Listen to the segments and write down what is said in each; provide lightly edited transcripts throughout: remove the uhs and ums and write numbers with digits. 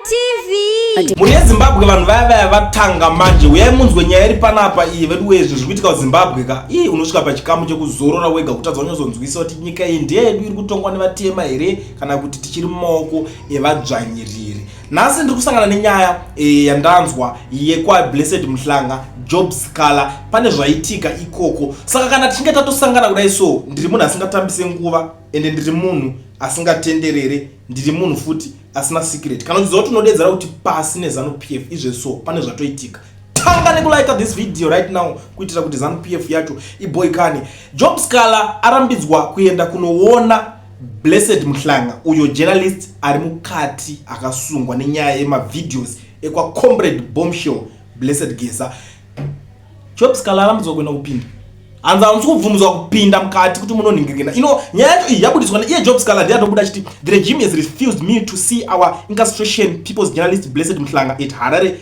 TV. Mune Zimbabwe vanhu vaya vatanga manje uyai munzwe nyaya iri panapa iyi vedu wezvi zvikuitika kuZimbabwe ka unosvika pachikamu chekuzorora wega kutadza kunyazonzwisa kuti nyika iyi ndeyedu iri kutongwa nevatema here kana kuti tichiri mumaoko evadzvanyiriri. Nhasi ndiri kusangana nenyaya yandanzwa yekwa Blessed Mhlanga Job Scaler pane zvaitika ikoko. Saka kana tichinge tatosangana kudai so ndiri munhu asingatambise nguva ende ndiri munhu asingatenderere, ndiri munhu futi asina secret. Kana uchiziva kuti unodedzera kuti pasi neZANU-PF izve so pane zvatoitika. Tanga nekulike this video right now kuitira kuti ZANU-PF yacho iboikane. Job Scaler arambidzwa kuenda kunoona Blessed Mhlanga uyo journalist ari mukati akasungwa nenyaya yemavideos ekwa comrade bombshell Blessed Gesa. Job Scaler arambidzwa kuenda kupinda. Anza kubvunzwa kupinda mukati kuti munoningirira. Nyaya yacho iyi yabudiswa neiye Job Scaler ndiye atobuda chiti the regime has refused me to see our incarceration people's journalist Blessed Mhlanga at Harare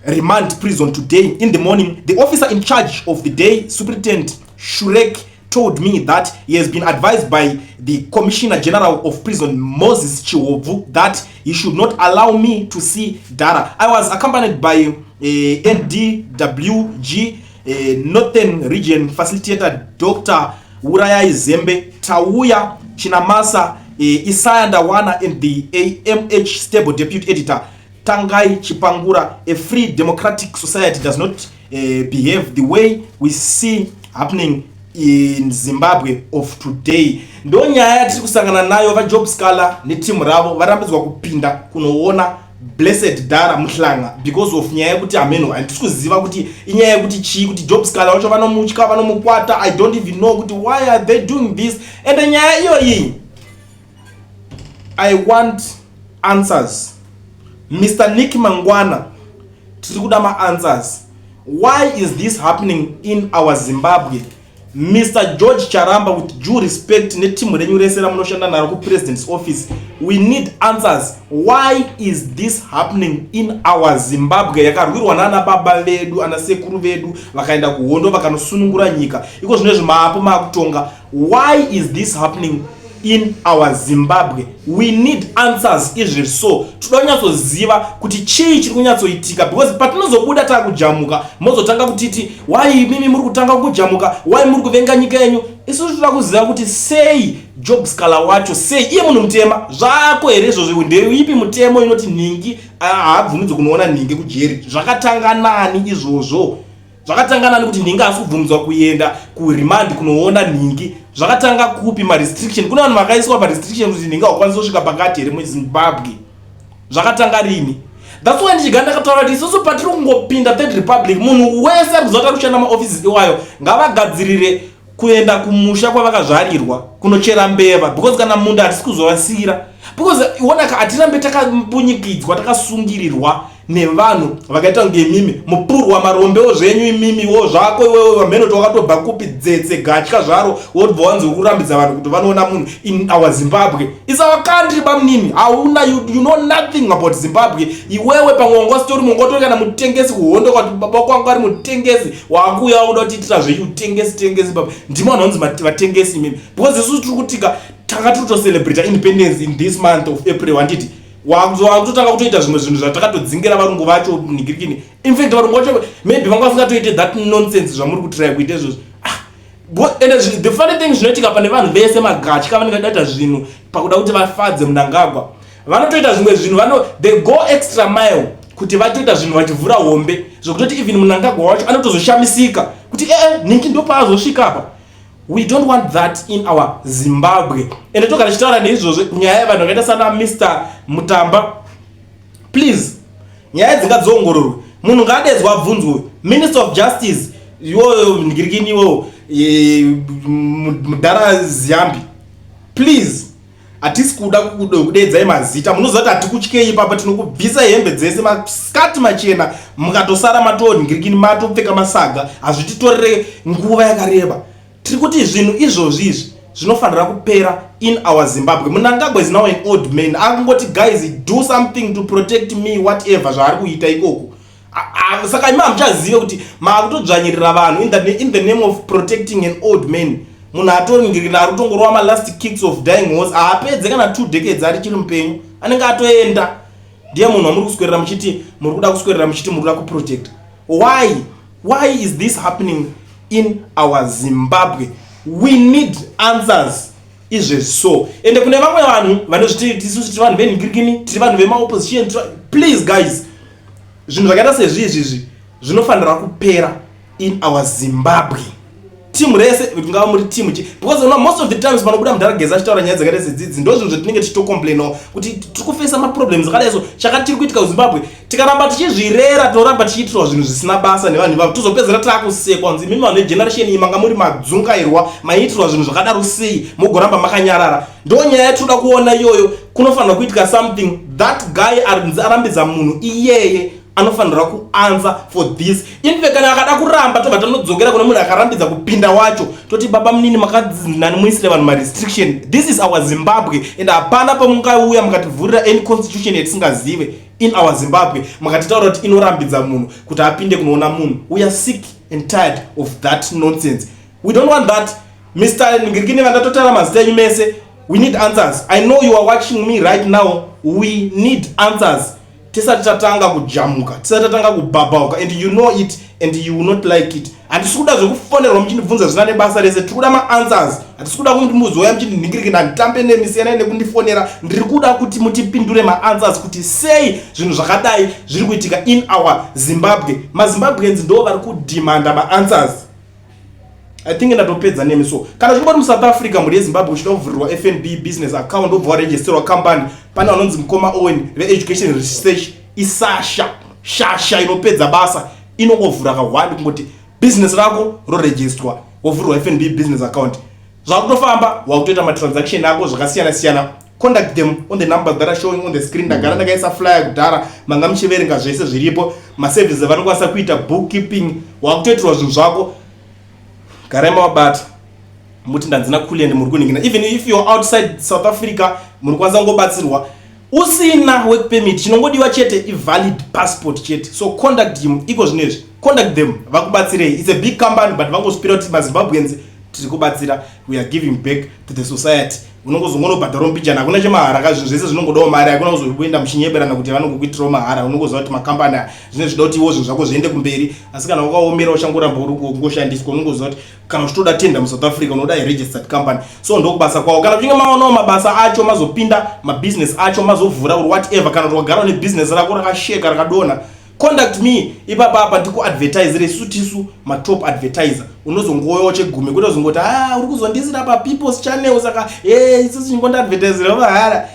remand prison today in the morning. The officer in charge of the day, Superintendent Shurek, told me that he has been advised by the Commissioner General of Prison, Moses Chiwovu, that he should not allow me to see Dara. I was accompanied by NDWG Northern Region Facilitator Dr. Uraya Zembe, Tauya Chinamasa, Isaya Ndawana, and the AMH Stable Deputy Editor Tangai Chipangura. A free democratic society does not behave the way we see happening in Zimbabwe of today. Ndo nyaya tiri kusangana nayo va Job Scaler netimu ravo varambidzwa kupinda kunoona Blessed Dara Mhlanga because of nyaya yekuti ameno andisikuziva kuti inyaya yekuti chii kuti Job Scaler vacho vanomutya vanomukwata. I don't even know kuti why are they doing this. And nyaya iyo iyi I want answers. Mr. Nick Mangwana tiri kuda ma answers. Why is this happening in our Zimbabwe? Mr. George Charamba, with due respect netimu renyu rese ramunoshanda naro ku president's office, we need answers. Why is this happening in our Zimbabwe? Yakarwirwa nana baba vedu ana sekuru vedu vakaenda kuhondo vakanosunungura nyika iko zvine zvimapo makutonga. Why is this happening in our Zimbabwe? We need answers. Izvi so tudanyatsoziva kuti chii chiri kunyatsoitika, because patinozobuda takujamuka mozotanga kutiti why mimi muri kutanga kujamuka, why muri kuvenga nyika yenyu. Isusu toda kuziva kuti sei Job Scaler wacho, sei iye munhu mutema zvako here izvozvo. Ndeipi mutemo inoti ningi haabvumidzwe kunoona ningi kujeri? Zvakatanga nani izvozvo? Zvakatanga nani kuti ningi asi kubvumidzwa kuenda kuremand kunoona ningi? Zvakatanga kupi ma restriction? Kuna vanhu vakaiswa pa restriction kuti ningi hakwanisi kusvika pakati here muZimbabwe. Zvakatanga rini? That's why ndichiganda kataura kuti isusu patiri kungopinda Third Republic munhu wese ari kuzota kushanda maoffices iwayo ngavagadzirire kuenda kumusha kwavakazvarirwa kunochera mbeva, because kana mundu hatisi kuzovasira. Because iona ka atirambe takapunyikidzwa takasungirirwa nevanhu vakaita kunge mimi mupurwa marombewo zvenyu imimiwo zvako iwewe vamheno wakatobva kupi dzetse gatya zvaro wobva wanzi kurambidza vanhu kuti vanoona munhu in our Zimbabwe. It's our country bamnimi. Hauna you know nothing about Zimbabwe. Iwewe pamwe story mungotori kana mutengesi kuhondo kwati baba kwangu ari mutengesi wakuya unoda kutiitira zveutengesi baba ndimo vanonzi vatengesi mimi. Because isusu tiri kutika tanga tiri celebrate independence in this month of April. Wanditi wakutotanga kutoita zvimwe zvinhu zvatakatodzingira varungu vacho nigirikini. In fact varungu vacho maybe vanga vasingatoite that nonsense zvamuri kutry kuita izvozvo. And the funny thing zvinoitika pane vanhu vese magatya vanenge vaita zvinhu pakuda kuti vafadze Mnangagwa, vanotoita zvimwe zvinhu they go extra mile kuti vatoita zvinhu vachivhura hombe zvokutoti even Mnangagwa wacho anotozoshamisika kuti ningi ndopa azosvika apa. We don't want that in our Zimbabwe. And toka tichitaura neizvozvo nyaya yevanhu vakaita sana Mr. Mutamba, please nyaya dzingadziongororwe. Munhu ngaadedzwa abvunzwe. Minister of Justice iwoyo nigirikini iwoyo Mudara Ziyambi, please hatisi kuda kudedzai mazita. Munoziva kuti hatikutyei ipapa, tinokubvisa hembe dzese maskati machena mukatosara matoningirikini matopfeka masaga. Hazvititorere nguva yakareba. Tiri kuti zvinhu izvozvi izvi zvinofanira kupera in our Zimbabwe. Mnangagwa is now an old man. Akungoti guys do something to protect me whatever zvaari kuita ikoko. Saka imi hamuchazive kuti maakutodzvanyirira vanhu in the name of protecting an old man. Munhu atoningirira ari kutongorova ma last kicks of dying horse. Haapedze kana 2 decades ari chiri mupenyu, anenge atoenda. ndiye munhu wamuri kuswerera muchiti muri kuda kuswerera muchiti muri kuda kuprotect. Why is this happening in our Zimbabwe? We need answers. Izve so ende kune vamwe vanhu vanozviti tisu tiri vanhu venhingirikini tiri vanhu vemaopposition. Please guys, zvinhu zvakaita sezvizvi zvinofanira kupera in our Zimbabwe. Team rese kungava muri team because most of the times vanobuda mundarageza achitaura nyaya dzakaita sedzidzi ndo zvinhu zvatinenge tichitocomplainawo kuti tiri kufesa maproblems akadai so chakati tiri kuitika kuZimbabwe tikaramba tichizvirera toramba tichiitirwa zvinhu zvisina basa nevanhu ivavo tozopedzera taakusekwa kunzi mimi vanhu vegeneration iyi manga muri madzungairwa maiitirwa zvinhu zvakadaro sei mugoramba makanyarara. Ndo nyaya yatinoda kuona iyoyo. Kunofanira kuitika something. That guy arambidza munhu iyeye anofanira kuanza for this. Infe kana akada kuramba tobva tanodzokera kuna munhu akarambidza kupinda wacho toti baba munini makadzinani muisire vanhu ma-restriction. This is our Zimbabwe and hapana pamungauya mukativhurira any constitution yatisingazive in our Zimbabwe makatitaura kuti inorambidza munhu kuti apinde kunoona munhu. We are sick and tired of that nonsense. We don't want that. Mr. Ngirikini vandatotara mazita enyu mese. We need answers. I know you are watching me right now. We need answers. Tisati tatanga kujamuka, tisati tatanga kubhabauka, and you know it and you will not like it. Handisi kuda zvekufonerwa muchindibvunza zvinane basa rese, tiri kuda ma-answers. Handisi kuda kuti muzoya muchindinhingirikina nditambe nemisiyana nekundifonera. Ndiri kuda kuti mutipindure ma-answers kuti sei zvinhu zvakadai zviri kuitika in our Zimbabwe. MaZimbabweans ndo vari kudimanda ma-answers. I think ndatopedza nemi so. Kana zvingori muSouth Africa muri yeZimbabwe uchida kuvhurirwa FNB business account obva waregisterwa company pana vanonzi Mukoma Owen ve-Education Research isasha shasha inopedza basa inongovhura kawandi kungoti business rako roregistrwa wovhurirwa FNB business account. Zvakutofamba wakutoita matransaction ako zvakasiyana siyana. Contact them on the numbers that are showing on the screen. Ndagara ndakaisa flyer kudhara manga muchiverenga zvese zviripo maservices avanokwanisa kuita bookkeeping wakutoitirwa zvinhu zvako. Karema wabata muti ndanzina kuliende muri kuningina. Even if you are outside South Africa muri kwanza ngobatsirwa usina work permit chinongodiwa chete i valid passport chete. So contact him iko zvinezvi. Contact them vakubatsirei. It's a big company but vangoswera kuti maZimbabweans tiri kubatsira. We are giving back to the society. Unongozongono bhadharo mbijana hakuna chemahara kazvinhu zvese zvinongodawo mari hakuna kuzoenda muchinyeberana kuti vanongokuitirawo mahara. Unongoziva kuti makampani zvine zvida kuti iwo zvinhu zvako zviende kumberi asi kana wakaomera uchangoramba uri kungoshandiswa unongoziva kuti kana uchitoda tenda muSouth Africa unoda registered company. So ndokubasa kwawo kana uchinge maonawo mabasa acho mazopinda mabusiness acho mazovhura or whatever kana kuti wagara nebusiness rako rakasheka rakadona contact me ipapa ndikuadvertise sutisu matop advertiser unozongoyawo chegume kuti uzongoti uri kuzondisira pa People's Channel saka isusu chingonda advertise mahara.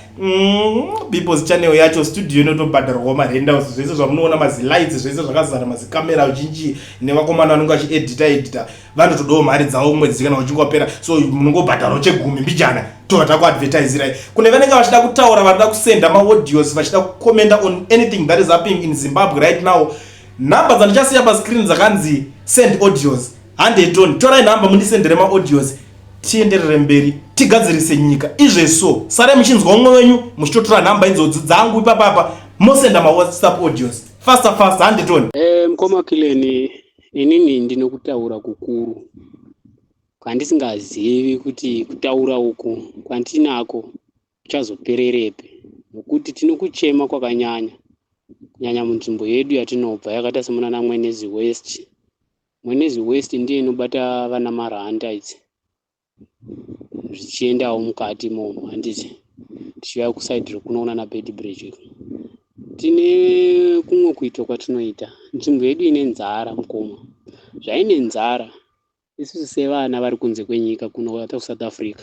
People's Channel yacho studio inotobhadharwa marenda zvese zvamunoona mazilights zvese zvakazara mazikamera uchinji nevakomana vanonga vachiedita vanhu todawo mari dzavo mwedzi kana uchingopera so munongobhadharwa chegume mbijana tobva kuadvertiserai kune vanenge vachida kutaura varida kusenda maaudios vachida kukomenda on anything that is happening in Zimbabwe right now. Number dzandichasiya pascreen dzakanzi send audios 100 ton. Torai number mundisendere maaudios tienderere mberi tigadzirise nyika. Izve so sare muchinzwa umwe wenyu muchitotora namba idzodzo dzangu ipapapa mosenda maWhatsApp audios faster 100 ton. Mukoma Kileni inini ndinokutaura kukuru kwandisingazivi kuti kutaura uku kwantinako kuchazopererepe nokuti tinokuchema kwakanyanya kunyanya munzvimbo yedu yatinobva yakaita semunana Mwenezi West. Mwenezi West ndiye inobata vana maranda idzi zvichiendawo mukati momo handiti tichiuya kusaidi rekunoona naBed Bridge. Tine kumwe kuita kwatinoita nzvimbo yedu ine nzara Mukoma zvaine nzara. Isusu sevana vari kunze kwenyika kuno South Africa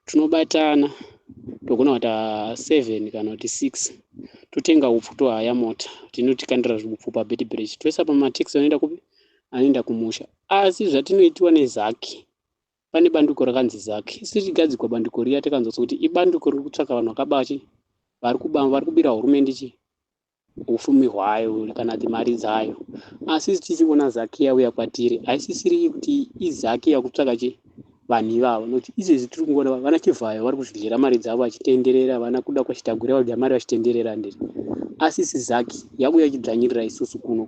tinobatana togona kuita 7 kana kuti 6 totenga upfu tohaya mota tinotikandira upfu paBed Bridge toisa pamataxi anoenda kupi anoenda kumusha. Asi zvatinoitiwa neZaki pane bandiko rakanzi Zaki sichigadzikwa bandiko riya takanzwa kuti ibandiko riri kutsvaka vanhu vakabachi vari kubira hurumende ufumi hwayo kana kuti mari dzayo. Asi tichiona Zaki yauya kwatiri haisisiri kuti iZaki yakutsvaka vanhu ivavo nokuti izvezvi tiri kungoona vana chivhayo vari kuzvidyira mari dzavo vachitenderera vana kuda kwachitagura vadya mari vachitenderera ndiri. Asi Zaki yauya ichidzvanyirira isusu kuno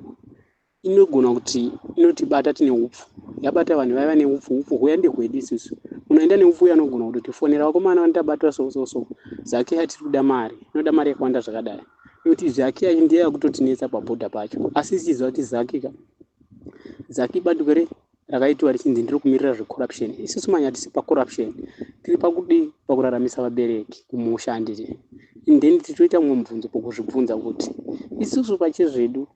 inogona kuti inotibata tine upfu yabata vanhu vaiva neupfu huya ndehwedu isusu unoenda neupfu uya anogona kutotifonera vakomana vandabatwa so Zaki yatiri kuda mari inoda mari yakawanda zvakadai Kuti Zaki yacho ndiye yakutotinetsa pabhodha pacho, asi sizwa kuti Zaki bandiko rakaitwa richinzi ndiro kumirira zvecorruption. Isusu manya tisi pacorruption, tiri pakudi pakuraramisa vabereki kumushandire. Then tichoita mumwe mubvunzo pokuzvibvunza kuti isusu pachezvedu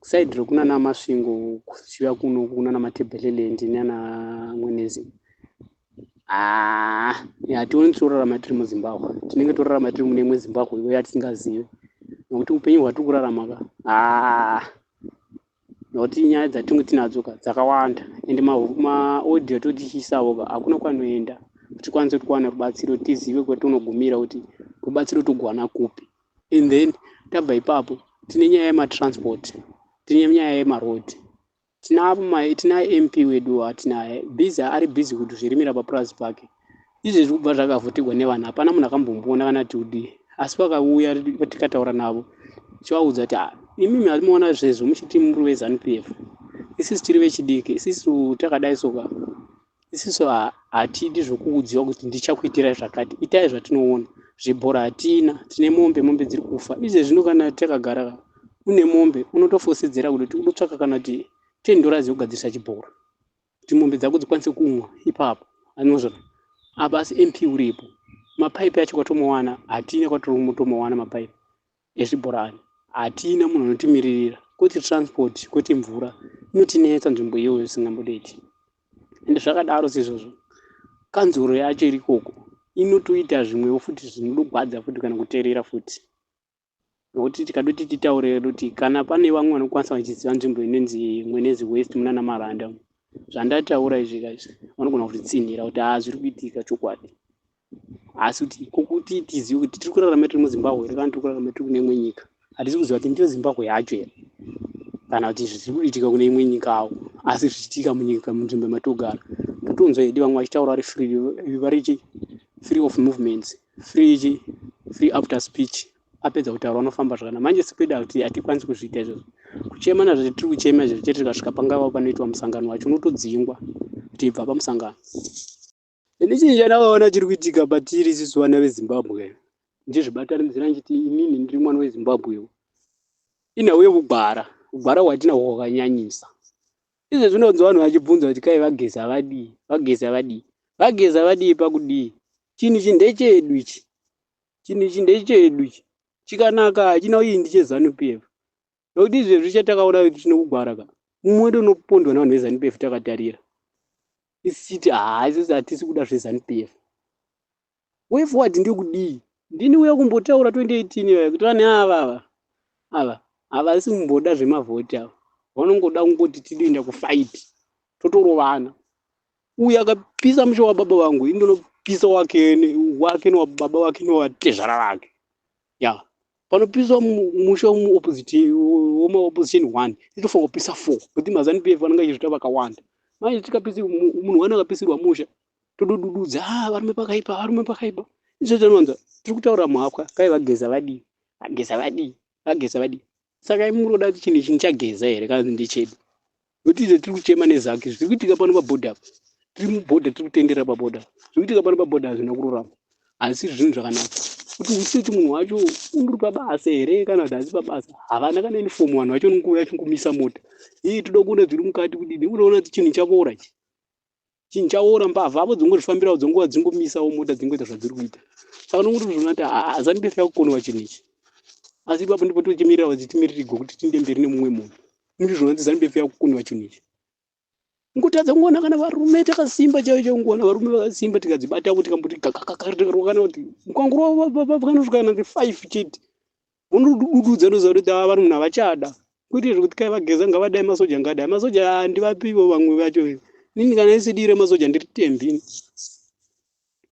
saidi rekunana Masvingo kuchiva kuno kunana Matebeleland nana Mwenezi, hationi tichirarama tiri muZimbabwe, tinenge torarama tiri mune imwe Zimbabwe iyo yatisingazivi, nokuti upenyu hwatiri kurarama nokuti nyaya dzatinenge tinadzo dzakawanda, ende maodhi atotichisawo hakuna kwanoenda kuti tikwanise kuwana rubatsiro, tizive kwatinogumira kuti rubatsiro togwana kupi. And then tabva ipapo tine nyaya yematransport, tine nyaya yemarodi, tina MP wedu atinaye busy, ari busy kuti zvirimira papurazi pake. Izvi zviri kubva zvakavhutirwa nevanhu, hapana munhu akambomboona kana tiudi, asi pakauya patikataura navo chivaudza kuti imi mamuona zvezvo muchiti muri weZANU-PF, isusu tiri vechidiki, isusu takadai soka, isusu hatidi zvokuudziwa kuti ndichakuitirai zvakati, itai zvatinoona. Zvibhora hatina, tine mombe dziri kufa. Izvi zvino kana takagara une mombe unotofosedzera kuti unotsvaka kana kuti $10 yogadzirisa chibhora kuti mombe dzako dzikwanise kumwa ipapo. Anozva apa asi MP uripo, mapaipi acho kwatomowana hatina, kwatomowana mapaipi ezvibhorani hatina, munhu unotimiririra, kuti transport, kuti mvura inotinetsa nzvimbo iyoyo isingambodeti. Ende zvakadaro sizvozvo kanzuro yacho iri koko inotoita zvimwewo futi zvinodogwadza futi kana kuteerera futi, nokuti tikadoti titaure kuti kana pane vamwe vanokwanisa vachiziva nzvimbo inonzi Mwenezi West munana Maranda, zvandataura izvi kaizvi vanogona kutitsinhira kuti zviri kuitika chokwadi, asi kuti kokuti tizive kuti tiri kurarama tiri muZimbabwe here kana tiri kurarama tiri kune imwe nyika, hatisi kuziva kuti ndiyo Zimbabwe yacho here kana kuti zviri kuitika kune imwe nyikawo, asi zvichiitika munyika munzvimbo yamatogara. Ndotonzwa hedu vamwe vachitaura vari free of movements, free after speech, apedza kutaura vanofamba zvakanaka. Manje sipeda kuti hatikwanisi kuzviita izvozvo, kuchema nazvo tiri kuchema izvo chete, tikasvika pangava panoitwa musangano wacho unotodzingwa kuti ibva pamusangano. Ndichinji chandakaona chiri kuitika patiri isusu vana veZimbabwe, ndizvibatanidzira nchiti inini ndiri mwana weZimbabwe, inhau yekugara, kugara hwatinahwo hwakanyanyisa. Izvi zvinonzwa vanhu vachibvunza kuti kai vageza vadii pakudii. Chinhu ichi ndechedu ichi, chikanaka hachina uindi cheZANU-PF, nokuti izvezvi chatakaona kuti tinokugara mumwe unopondwa navanhu veZANU-PF takatarira isichiti isusu hatisi kuda zveZANU-PF. Way forward ndekudii? Ndini uya kumbotaura 2018 kuti vanhu ava havasi kumboda zvemavhoti ava, vanongoda kungoti tidoenda kufaiti totorovana. Uyu akapisa musha wababa vangu, indonopisa wake newababa wake newatezvara vake. Panopiswa musha woma-opposition 1, itofanira kupisa 4, kuti maZANU-PF vanenge vachizvita vakawanda. Manje tikapisa munhu wani akapisirwa musha, todududza varume pakaipa. Izvo zvinonzwa tiri kutaura muhapwa, kai vageza vadii. Saka muroda kuti chinhu ichi chageza here kana ndechedu, nokuti izvo tiri kuchema neZaki, zviri kuitika pano pabhodha, tiri mubhodha, tiri kutenderera pabhodha, zviri kuitika pano pabhodha hazvina kururama, asi zvinhu zvakanaka kuti usiti munhu wacho uri pabasa here kana kuti hasi pabasa, havana kana inifomu vanhu vacho nguva yachingomisa mota. Toda kuona zviri mukati kudini, unoona kuti chinhu chaora chinhu chaora, mbavha avo dzongozvifambirawo dzonguva dzingomisawo mota dzingoita zvadziri kuita. Saka nokuti zvinona kuti ZANU-PF yakukonewa chinhu ichi, asi ipapo ndipo tochimirira kuti timiririgwe kuti tiende mberi nemumwe munhu. Ndizvona kuti ZANU-PF yakukonewa chinhu ichi. Ngotadza kuona kana varume takasimba chaicho, ngoona varume vakasimba tikadzibata kuti kamboti kakakakakakana kuti mukwangu vanosvika kana 5 chete, unodududza noziva kuti ava vanhu havachada kuite zvokuti kai vageza ngavadai masoja, ngadai masoja handivapiwo vamwe vacho. Nini kana isidire masoja ndiri tembini.